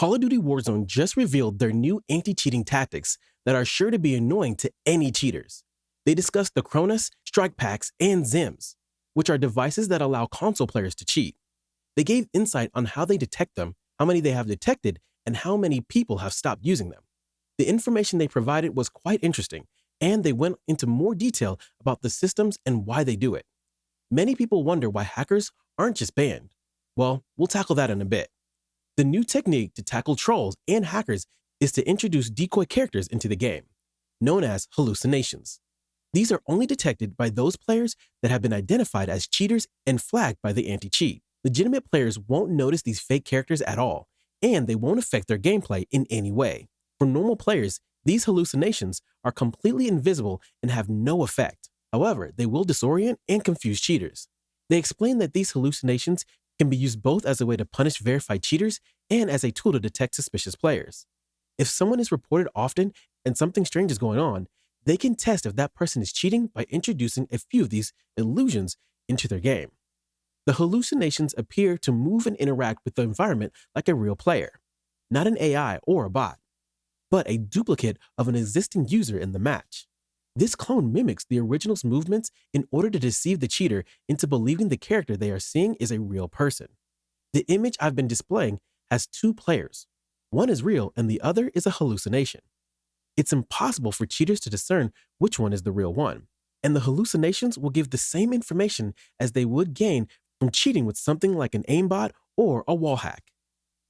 Call of Duty Warzone just revealed their new anti-cheating tactics that are sure to be annoying to any cheaters. They discussed the Cronus, Strike Packs, and Zims, which are devices that allow console players to cheat. They gave insight on how they detect them, how many they have detected, and how many people have stopped using them. The information they provided was quite interesting, and they went into more detail about the systems and why they do it. Many people wonder why hackers aren't just banned. Well, we'll tackle that in a bit. The new technique to tackle trolls and hackers is to introduce decoy characters into the game, known as hallucinations. These are only detected by those players that have been identified as cheaters and flagged by the anti-cheat. Legitimate players won't notice these fake characters at all, and they won't affect their gameplay in any way. For normal players, these hallucinations are completely invisible and have no effect. However, they will disorient and confuse cheaters. They explain that these hallucinations can be used both as a way to punish verified cheaters and as a tool to detect suspicious players. If someone is reported often and something strange is going on, they can test if that person is cheating by introducing a few of these illusions into their game. The hallucinations appear to move and interact with the environment like a real player, not an AI or a bot, but a duplicate of an existing user in the match. This clone mimics the original's movements in order to deceive the cheater into believing the character they are seeing is a real person. The image I've been displaying has two players. One is real and the other is a hallucination. It's impossible for cheaters to discern which one is the real one, and the hallucinations will give the same information as they would gain from cheating with something like an aimbot or a wall hack.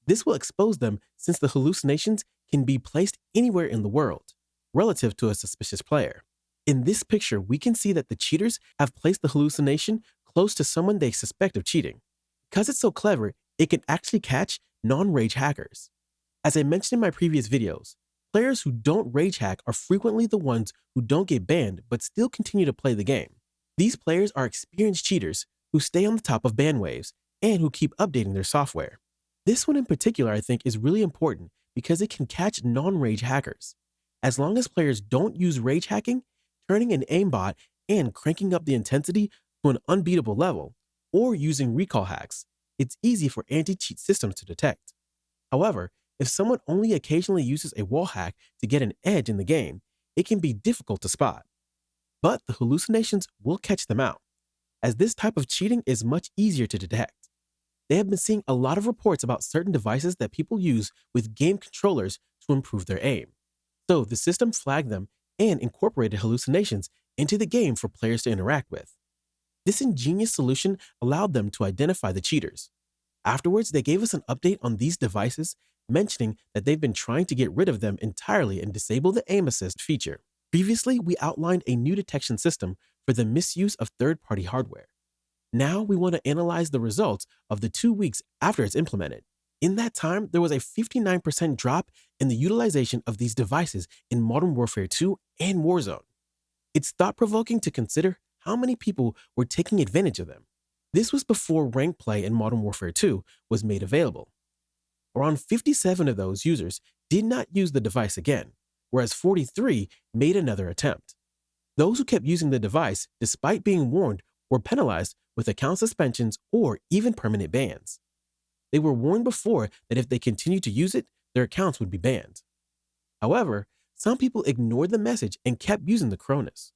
This will expose them since the hallucinations can be placed anywhere in the world, relative to a suspicious player. In this picture, we can see that the cheaters have placed the hallucination close to someone they suspect of cheating. Because it's so clever, it can actually catch non-rage hackers. As I mentioned in my previous videos, players who don't rage hack are frequently the ones who don't get banned but still continue to play the game. These players are experienced cheaters who stay on the top of ban waves and who keep updating their software. This one in particular I think is really important because it can catch non-rage hackers. As long as players don't use rage hacking, turning an aimbot and cranking up the intensity to an unbeatable level, or using recall hacks, it's easy for anti-cheat systems to detect. However, if someone only occasionally uses a wall hack to get an edge in the game, it can be difficult to spot. But the hallucinations will catch them out, as this type of cheating is much easier to detect. They have been seeing a lot of reports about certain devices that people use with game controllers to improve their aim. So the system flagged them and incorporated hallucinations into the game for players to interact with. This ingenious solution allowed them to identify the cheaters. Afterwards, they gave us an update on these devices, mentioning that they've been trying to get rid of them entirely and disable the aim assist feature. Previously, we outlined a new detection system for the misuse of third-party hardware. Now we want to analyze the results of the 2 weeks after it's implemented. In that time, there was a 59% drop in the utilization of these devices in Modern Warfare 2 and Warzone. It's thought-provoking to consider how many people were taking advantage of them. This was before ranked play in Modern Warfare 2 was made available. Around 57 of those users did not use the device again, whereas 43 made another attempt. Those who kept using the device, despite being warned, were penalized with account suspensions or even permanent bans. They were warned before that if they continued to use it, their accounts would be banned. However, some people ignored the message and kept using the Cronus.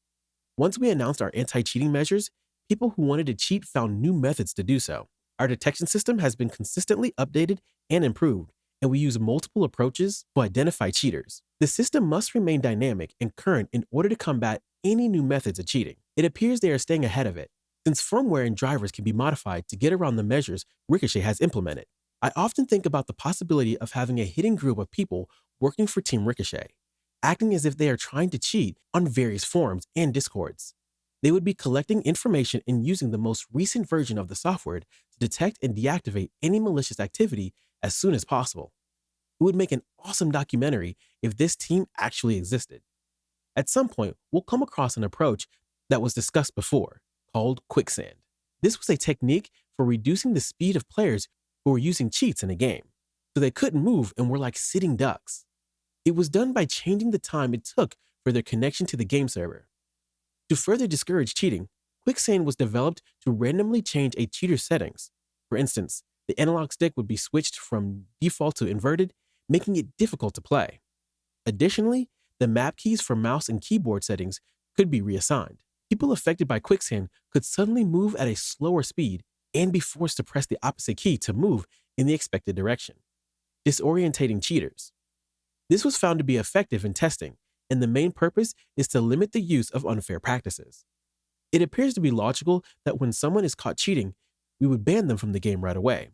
Once we announced our anti-cheating measures, people who wanted to cheat found new methods to do so. Our detection system has been consistently updated and improved, and we use multiple approaches to identify cheaters. The system must remain dynamic and current in order to combat any new methods of cheating. It appears they are staying ahead of it, since firmware and drivers can be modified to get around the measures Ricochet has implemented. I often think about the possibility of having a hidden group of people working for Team Ricochet, acting as if they are trying to cheat on various forums and discords. They would be collecting information and using the most recent version of the software to detect and deactivate any malicious activity as soon as possible. It would make an awesome documentary if this team actually existed. At some point, we'll come across an approach that was discussed before, called quicksand. This was a technique for reducing the speed of players who were using cheats in a game, so they couldn't move and were like sitting ducks. It was done by changing the time it took for their connection to the game server. To further discourage cheating, quicksand was developed to randomly change a cheater's settings. For instance, the analog stick would be switched from default to inverted, making it difficult to play. Additionally, the map keys for mouse and keyboard settings could be reassigned. People affected by quicksand could suddenly move at a slower speed and be forced to press the opposite key to move in the expected direction, disorientating cheaters. This was found to be effective in testing, and the main purpose is to limit the use of unfair practices. It appears to be logical that when someone is caught cheating, we would ban them from the game right away.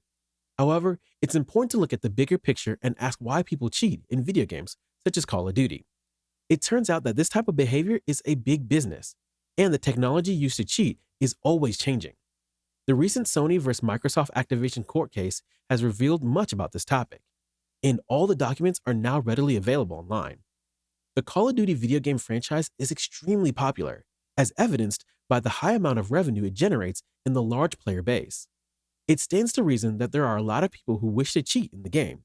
However, it's important to look at the bigger picture and ask why people cheat in video games, such as Call of Duty. It turns out that this type of behavior is a big business, and the technology used to cheat is always changing. The recent Sony vs. Microsoft Activision court case has revealed much about this topic, and all the documents are now readily available online. The Call of Duty video game franchise is extremely popular, as evidenced by the high amount of revenue it generates in the large player base. It stands to reason that there are a lot of people who wish to cheat in the game,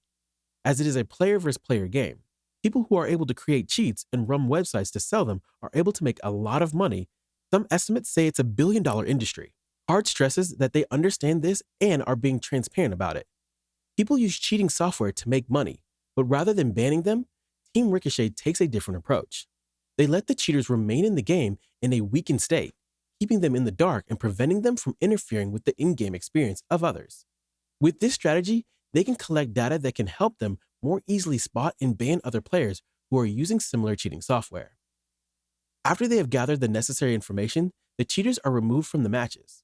as it is a player versus player game. People who are able to create cheats and run websites to sell them are able to make a lot of money. Some estimates say it's $1 billion industry. Hard stresses that they understand this and are being transparent about it. People use cheating software to make money, but rather than banning them, Team Ricochet takes a different approach. They let the cheaters remain in the game in a weakened state, keeping them in the dark and preventing them from interfering with the in-game experience of others. With this strategy, they can collect data that can help them more easily spot and ban other players who are using similar cheating software. After they have gathered the necessary information, the cheaters are removed from the matches.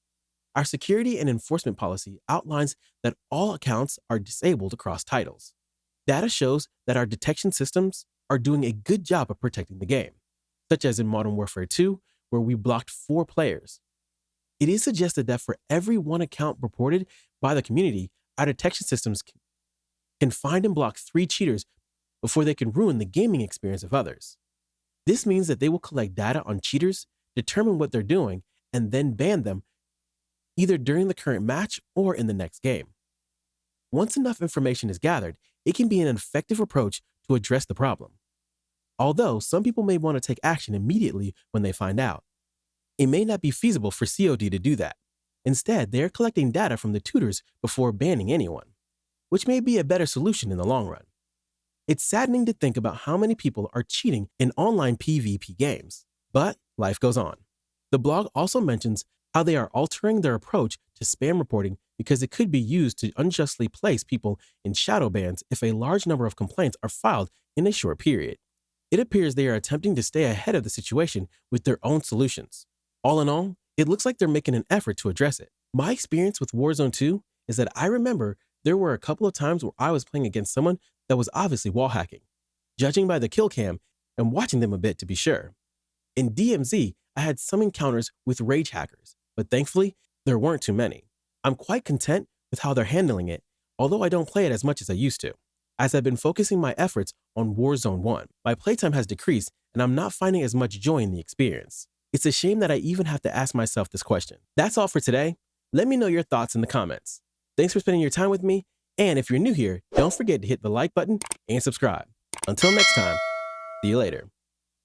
Our security and enforcement policy outlines that all accounts are disabled across titles. Data shows that our detection systems are doing a good job of protecting the game, such as in Modern Warfare 2, where we blocked 4 players. It is suggested that for every one account reported by the community, our detection systems can find and block 3 cheaters before they can ruin the gaming experience of others. This means that they will collect data on cheaters, determine what they're doing, and then ban them either during the current match or in the next game. Once enough information is gathered, it can be an effective approach to address the problem. Although some people may want to take action immediately when they find out, it may not be feasible for COD to do that. Instead, they are collecting data from the tutors before banning anyone, which may be a better solution in the long run. It's saddening to think about how many people are cheating in online PvP games, but life goes on. The blog also mentions how they are altering their approach to spam reporting because it could be used to unjustly place people in shadow bans if a large number of complaints are filed in a short period. It appears they are attempting to stay ahead of the situation with their own solutions. All in all, it looks like they're making an effort to address it. My experience with Warzone 2 is that I remember there were a couple of times where I was playing against someone that was obviously wall hacking, judging by the kill cam and watching them a bit to be sure. In DMZ, I had some encounters with rage hackers, but thankfully, there weren't too many. I'm quite content with how they're handling it, although I don't play it as much as I used to. As I've been focusing my efforts on Warzone 1, my playtime has decreased and I'm not finding as much joy in the experience. It's a shame that I even have to ask myself this question. That's all for today. Let me know your thoughts in the comments. Thanks for spending your time with me, and if you're new here, don't forget to hit the like button and subscribe. Until next time, see you later.